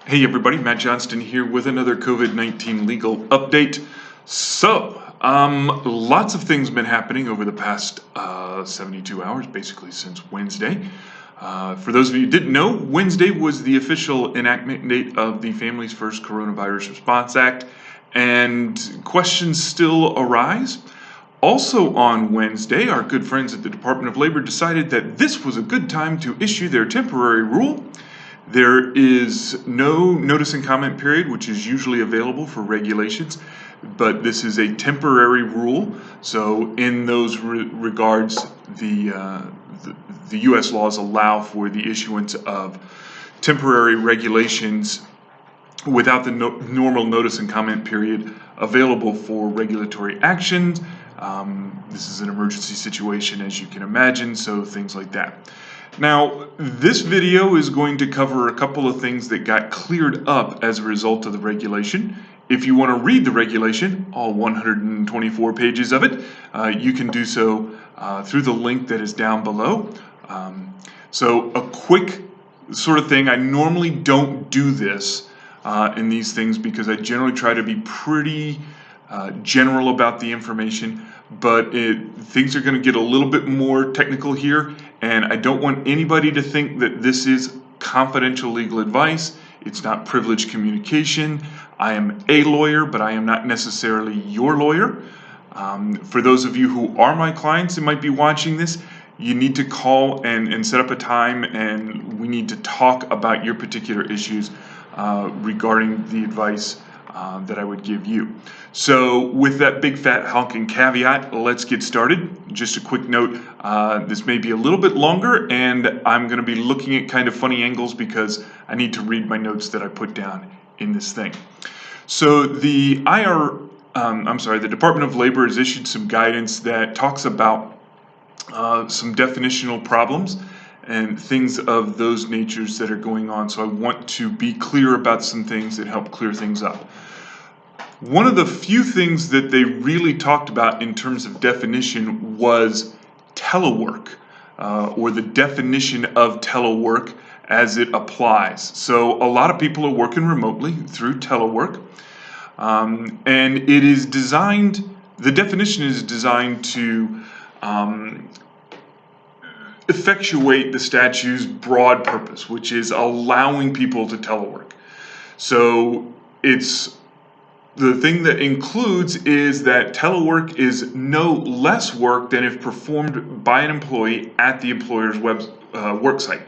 Hey everybody, Matt Johnston here with another COVID-19 legal update. Lots of things been happening over the past 72 hours, basically since Wednesday. For those of you who didn't know, Wednesday was the official enactment date of the Families First Coronavirus Response Act, and questions still arise. Also on Wednesday, our good friends at the Department of Labor decided that this was a good time to issue their temporary rule. There is no notice and comment period, which is usually available for regulations, but this is a temporary rule. So in those regards, the U.S. laws allow for the issuance of temporary regulations without the normal notice and comment period available for regulatory actions. This is an emergency situation, as you can imagine, so things like that. Now, this video is going to cover a couple of things that got cleared up as a result of the regulation. If you want to read the regulation, all 124 pages of it, you can do so through the link that is down below. So a quick sort of thing, I normally don't do this in these things because I generally try to be pretty general about the information, but things are going to get a little bit more technical here, and I don't want anybody to think that this is confidential legal advice. It's not privileged communication. I am a lawyer, but I am not necessarily your lawyer. For those of you who are my clients and might be watching this, you need to call and set up a time, and we need to talk about your particular issues regarding the advice that I would give you. So with that big fat honking caveat, let's get started. Just a quick note, this may be a little bit longer, and I'm going to be looking at kind of funny angles because I need to read my notes that I put down in this thing. So the Department of Labor has issued some guidance that talks about some definitional problems and things of those natures that are going on. So I want to be clear about some things that help clear things up. One of the few things that they really talked about in terms of definition was telework, or the definition of telework as it applies. So a lot of people are working remotely through telework, and it is designed, the definition is designed to effectuate the statute's broad purpose, which is allowing people to telework. So it's the thing that includes is that telework is no less work than if performed by an employee at the employer's work site.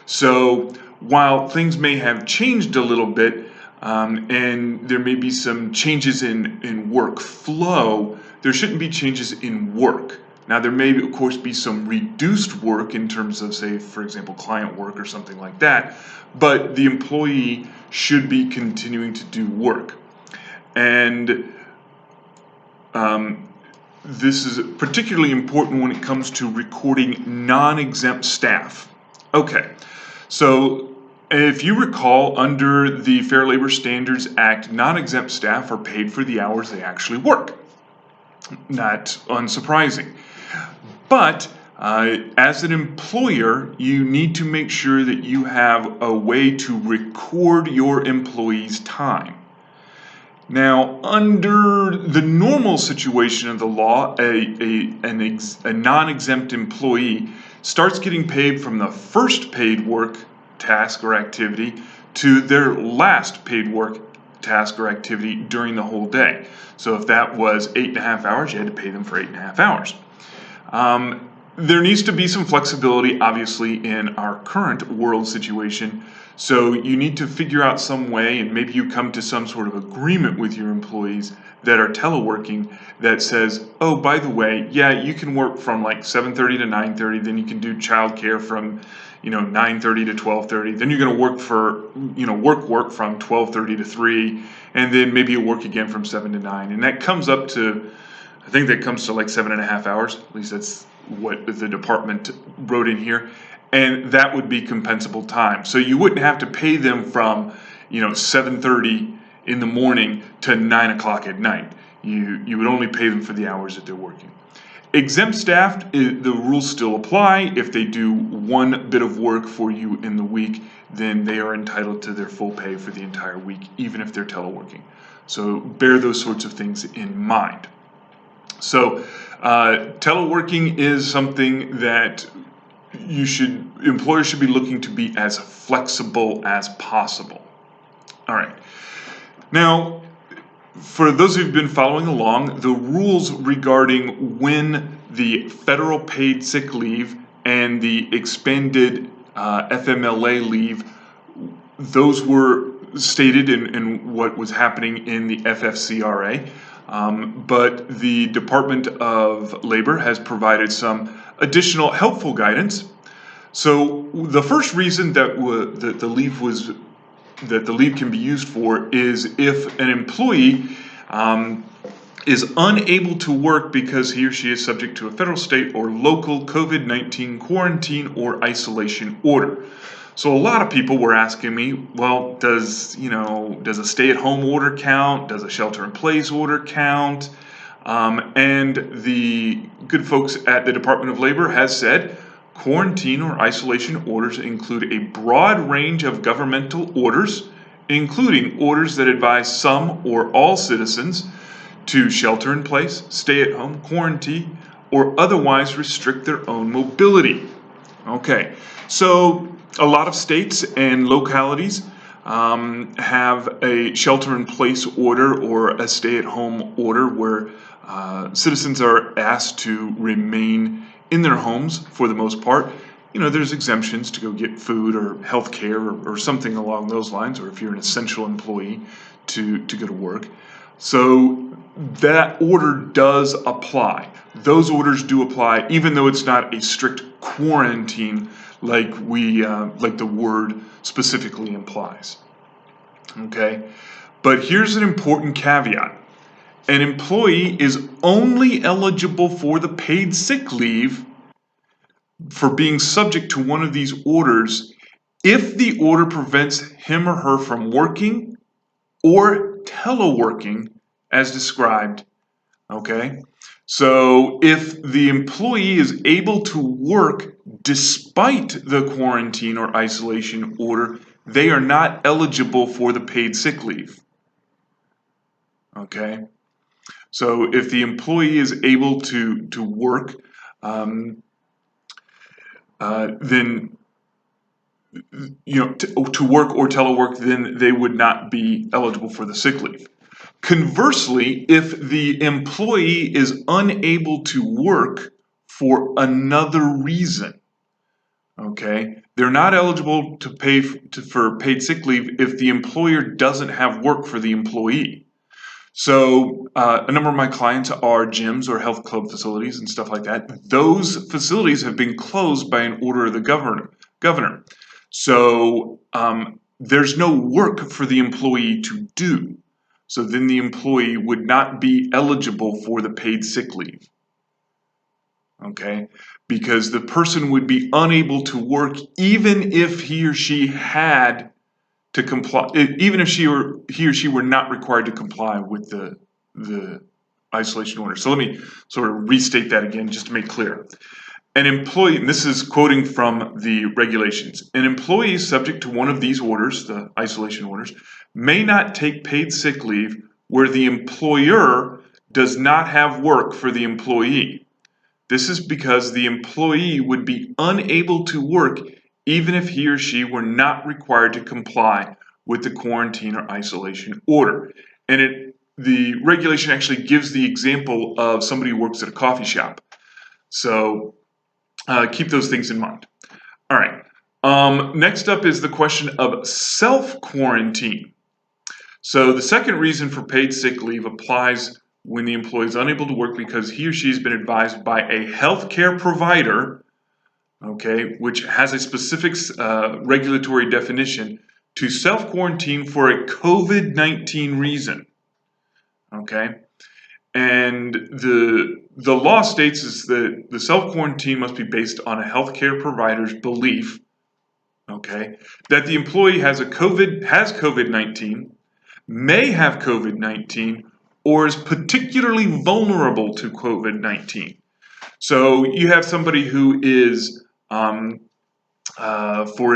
So while things may have changed a little bit, and there may be some changes in work flow, there shouldn't be changes in work. Now, there may, of course, be some reduced work in terms of, say, for example, client work or something like that, but the employee should be continuing to do work. And this is particularly important when it comes to recording non-exempt staff. Okay, so if you recall, under the Fair Labor Standards Act, non-exempt staff are paid for the hours they actually work. Not unsurprising. But as an employer, you need to make sure that you have a way to record your employees' time. Now, under the normal situation of the law, a non-exempt employee starts getting paid from the first paid work task or activity to their last paid work task or activity during the whole day. So if that was 8.5 hours, you had to pay them for 8.5 hours. There needs to be some flexibility, obviously, in our current world situation. So you need to figure out some way, and maybe you come to some sort of agreement with your employees that are teleworking that says, oh, by the way, yeah, you can work from like 7:30 to 9:30, then you can do childcare from 9:30 to 12:30, then you're going to work for work from 12:30 to 3, and then maybe you work again from 7 to 9, and that comes up to, I think that comes to like 7.5 hours. At least that's what the department wrote in here, and that would be compensable time. So you wouldn't have to pay them from 7:30 in the morning to 9 o'clock at night. You would only pay them for the hours that they're working. Exempt staff, the rules still apply. If they do one bit of work for you in the week, then they are entitled to their full pay for the entire week, even if they're teleworking. So bear those sorts of things in mind. So teleworking is something that employers should be looking to be as flexible as possible. All right. Now, for those who've been following along, the rules regarding when the federal paid sick leave and the expanded FMLA leave, those were stated in what was happening in the FFCRA, but the Department of Labor has provided some additional helpful guidance. So the first reason that the leave can be used for is if an employee is unable to work because he or she is subject to a federal, state, or local COVID-19 quarantine or isolation order. So a lot of people were asking me, well, does a stay-at-home order count? Does a shelter-in-place order count? And the good folks at the Department of Labor has said quarantine or isolation orders include a broad range of governmental orders, including orders that advise some or all citizens to shelter in place, stay at home, quarantine, or otherwise restrict their own mobility. Okay, so a lot of states and localities have a shelter in place order or a stay at home order where citizens are asked to remain in their homes for the most part. There's exemptions to go get food or health care or something along those lines, or if you're an essential employee to go to work. So that order does apply. Those orders do apply, even though it's not a strict quarantine like the word specifically implies. Okay, but here's an important caveat. An employee is only eligible for the paid sick leave for being subject to one of these orders if the order prevents him or her from working or teleworking as described. Okay, so if the employee is able to work despite the quarantine or isolation order, they are not eligible for the paid sick leave. Okay, so if the employee is able to work, then to work or telework, then they would not be eligible for the sick leave. Conversely, if the employee is unable to work for another reason, okay, they're not eligible to pay for paid sick leave if the employer doesn't have work for the employee. So a number of my clients are gyms or health club facilities and stuff like that. Those facilities have been closed by an order of the governor. So there's no work for the employee to do. So then the employee would not be eligible for the paid sick leave. Okay, because the person would be unable to work even if he or she had to comply, even if he or she were not required to comply with the isolation order. So let me sort of restate that again just to make clear. An employee, and this is quoting from the regulations, an employee subject to one of these orders, the isolation orders, may not take paid sick leave where the employer does not have work for the employee. This is because the employee would be unable to work even if he or she were not required to comply with the quarantine or isolation order. And the regulation actually gives the example of somebody who works at a coffee shop. So keep those things in mind. All right. Next up is the question of self-quarantine. So the second reason for paid sick leave applies when the employee is unable to work because he or she has been advised by a healthcare provider, okay, which has a specific regulatory definition, to self-quarantine for a COVID-19 reason. Okay, and the law states is that the self-quarantine must be based on a healthcare provider's belief, okay, that the employee has COVID-19, may have COVID-19, or is particularly vulnerable to COVID-19. So you have somebody who is, for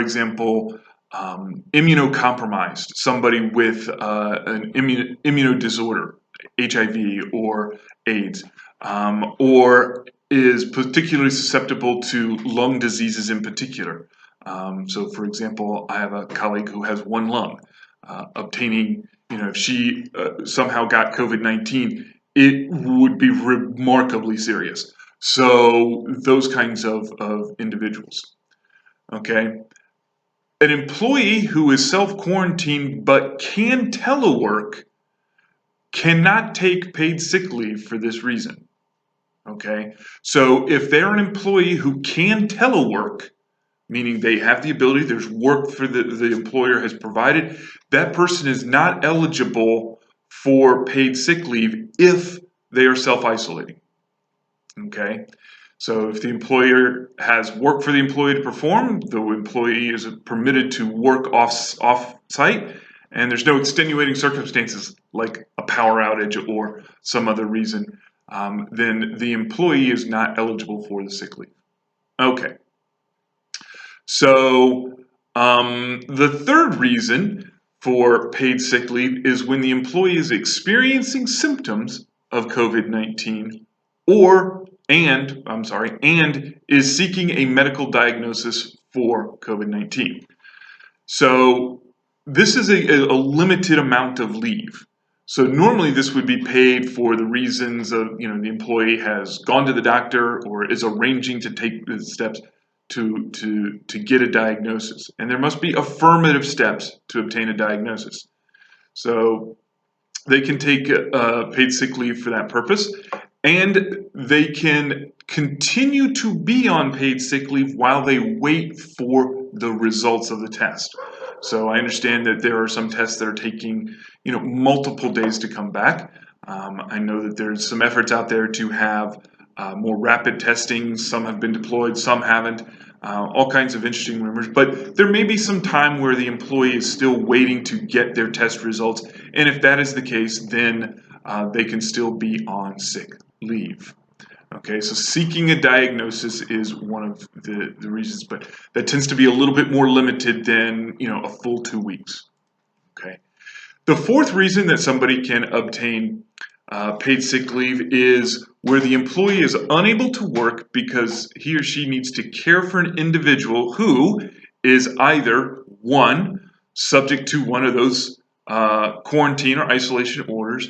example, immunocompromised, somebody with an immunodisorder, HIV or AIDS, or is particularly susceptible to lung diseases in particular. So, for example, I have a colleague who has one lung. Obtaining, if she somehow got COVID-19, it would be remarkably serious. So, those kinds of individuals. Okay. An employee who is self-quarantined but can telework cannot take paid sick leave for this reason. Okay. So if they're an employee who can telework, meaning they have the ability, there's work for the employer has provided, that person is not eligible for paid sick leave if they are self-isolating. Okay. So if the employer has work for the employee to perform, the employee is permitted to work off-site, and there's no extenuating circumstances like a power outage or some other reason, then the employee is not eligible for the sick leave. Okay. So the third reason for paid sick leave is when the employee is experiencing symptoms of COVID-19 and is seeking a medical diagnosis for COVID-19. So this is a limited amount of leave. So normally this would be paid for the reasons of, the employee has gone to the doctor or is arranging to take the steps to get a diagnosis. And there must be affirmative steps to obtain a diagnosis. So they can take paid sick leave for that purpose, and they can continue to be on paid sick leave while they wait for the results of the test. So I understand that there are some tests that are taking, multiple days to come back. I know that there's some efforts out there to have more rapid testing. Some have been deployed, some haven't. All kinds of interesting rumors, but there may be some time where the employee is still waiting to get their test results, and if that is the case, then they can still be on sick leave. Okay, so seeking a diagnosis is one of the reasons, but that tends to be a little bit more limited than, a full 2 weeks. Okay. The fourth reason that somebody can obtain paid sick leave is where the employee is unable to work because he or she needs to care for an individual who is either, one, subject to one of those quarantine or isolation orders,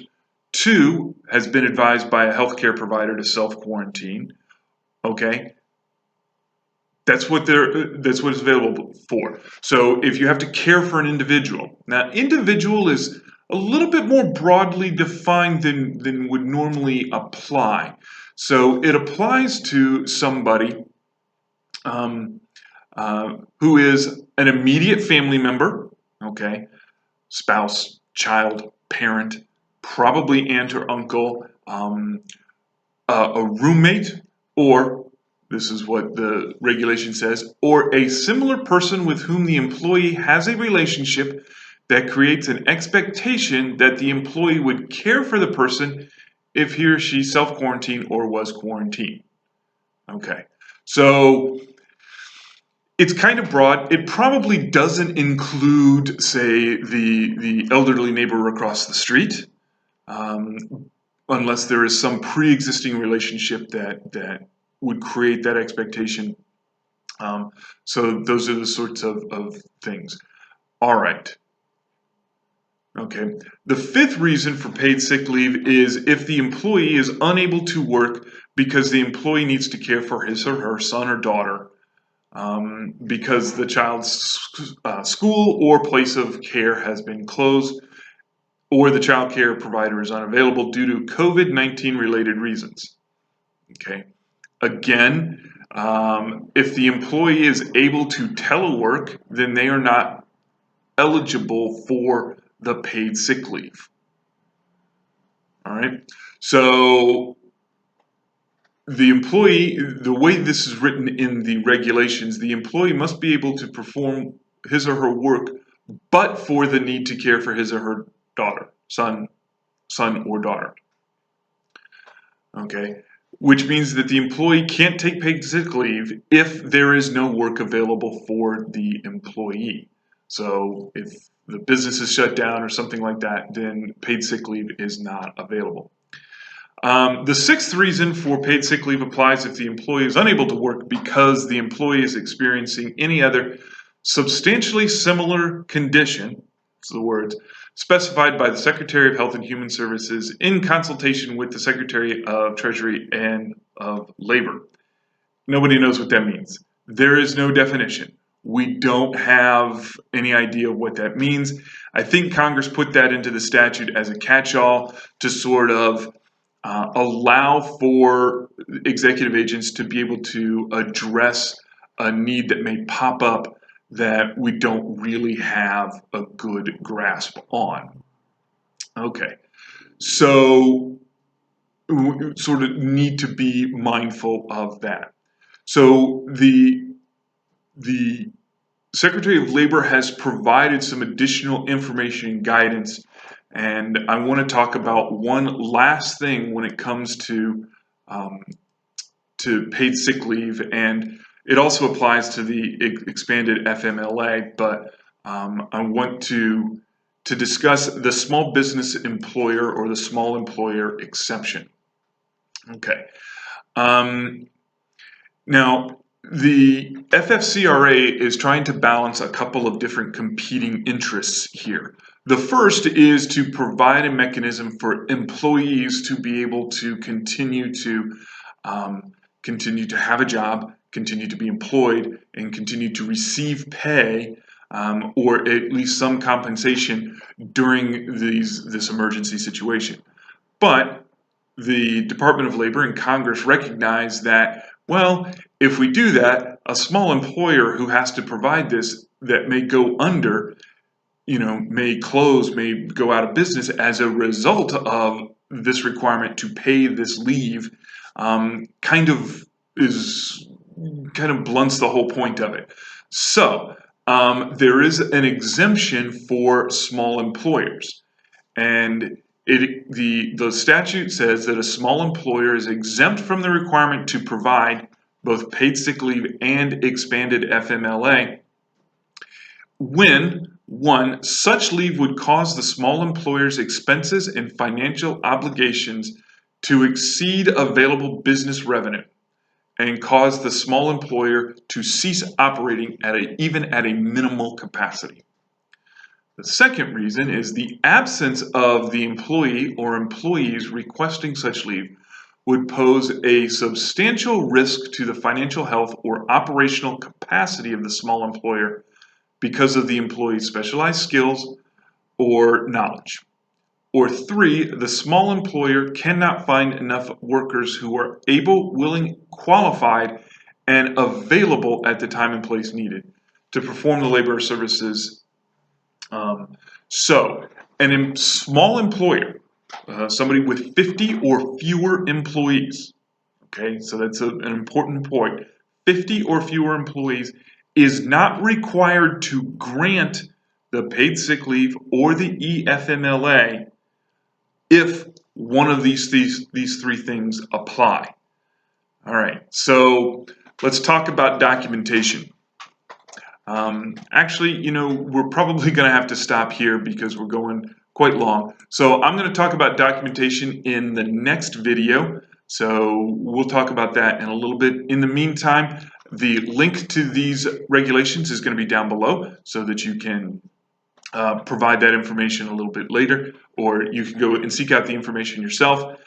two, has been advised by a healthcare provider to self-quarantine. Okay, that's what it's available for. So if you have to care for an individual, now individual is a little bit more broadly defined than would normally apply. So it applies to somebody who is an immediate family member, okay, spouse, child, parent, probably aunt or uncle, a roommate, or this is what the regulation says, or a similar person with whom the employee has a relationship that creates an expectation that the employee would care for the person if he or she self-quarantined or was quarantined. Okay, so it's kind of broad. It probably doesn't include, say, the elderly neighbor across the street, unless there is some pre-existing relationship that would create that expectation. So those are the sorts of things. All right. Okay. The fifth reason for paid sick leave is if the employee is unable to work because the employee needs to care for his or her son or daughter because the child's school or place of care has been closed or the child care provider is unavailable due to COVID-19 related reasons. Okay. Again, if the employee is able to telework, then they are not eligible for the paid sick leave. All right. So the employee, the way this is written in the regulations, the employee must be able to perform his or her work, but for the need to care for his or her daughter, son or daughter. Okay. which means that the employee can't take paid sick leave if there is no work available for the employee. So if the business is shut down or something like that, then paid sick leave is not available. The sixth reason for paid sick leave applies if the employee is unable to work because the employee is experiencing any other substantially similar condition, that's the words, specified by the Secretary of Health and Human Services in consultation with the Secretary of Treasury and of Labor. Nobody knows what that means. There is no definition. We don't have any idea of what that means. I think Congress put that into the statute as a catch-all to sort of allow for executive agents to be able to address a need that may pop up that we don't really have a good grasp on. Okay, so we sort of need to be mindful of that. So the Secretary of Labor has provided some additional information and guidance, and I want to talk about one last thing when it comes to paid sick leave, and it also applies to the expanded FMLA, but I want to discuss the small business employer or the small employer exception. Okay. Now, the FFCRA is trying to balance a couple of different competing interests here. The first is to provide a mechanism for employees to be able to continue to have a job, continue to be employed, and continue to receive pay or at least some compensation during this emergency situation. But the Department of Labor and Congress recognize that, well, if we do that, a small employer who has to provide this that may go under, may close, may go out of business as a result of this requirement to pay this leave, kind of blunts the whole point of it. So there is an exemption for small employers, and the statute says that a small employer is exempt from the requirement to provide both paid sick leave and expanded FMLA when, one, such leave would cause the small employer's expenses and financial obligations to exceed available business revenue and cause the small employer to cease operating even at a minimal capacity. The second reason is the absence of the employee or employees requesting such leave would pose a substantial risk to the financial health or operational capacity of the small employer because of the employee's specialized skills or knowledge. Or three, the small employer cannot find enough workers who are able, willing, qualified, and available at the time and place needed to perform the labor services. So, a small employer, somebody with 50 or fewer employees, okay, so that's an important point, 50 or fewer employees is not required to grant the paid sick leave or the EFMLA if one of these three things apply. All right, so let's talk about documentation. Actually, we're probably going to have to stop here because we're going quite long. So I'm going to talk about documentation in the next video. So we'll talk about that in a little bit. In the meantime, the link to these regulations is going to be down below so that you can provide that information a little bit later, or you can go and seek out the information yourself.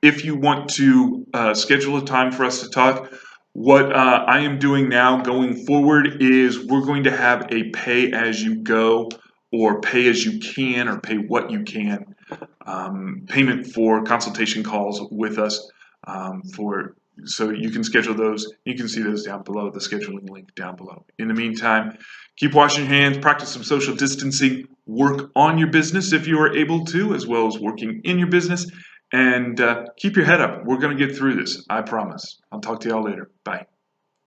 If you want to schedule a time for us to talk, what I am doing now going forward is we're going to have a pay as you go or pay as you can or pay what you can payment for consultation calls with us so you can schedule those. You can see those down below, the scheduling link down below. In the meantime, keep washing your hands, practice some social distancing, work on your business if you are able to, as well as working in your business, and keep your head up. We're going to get through this, I promise. I'll talk to y'all later. Bye.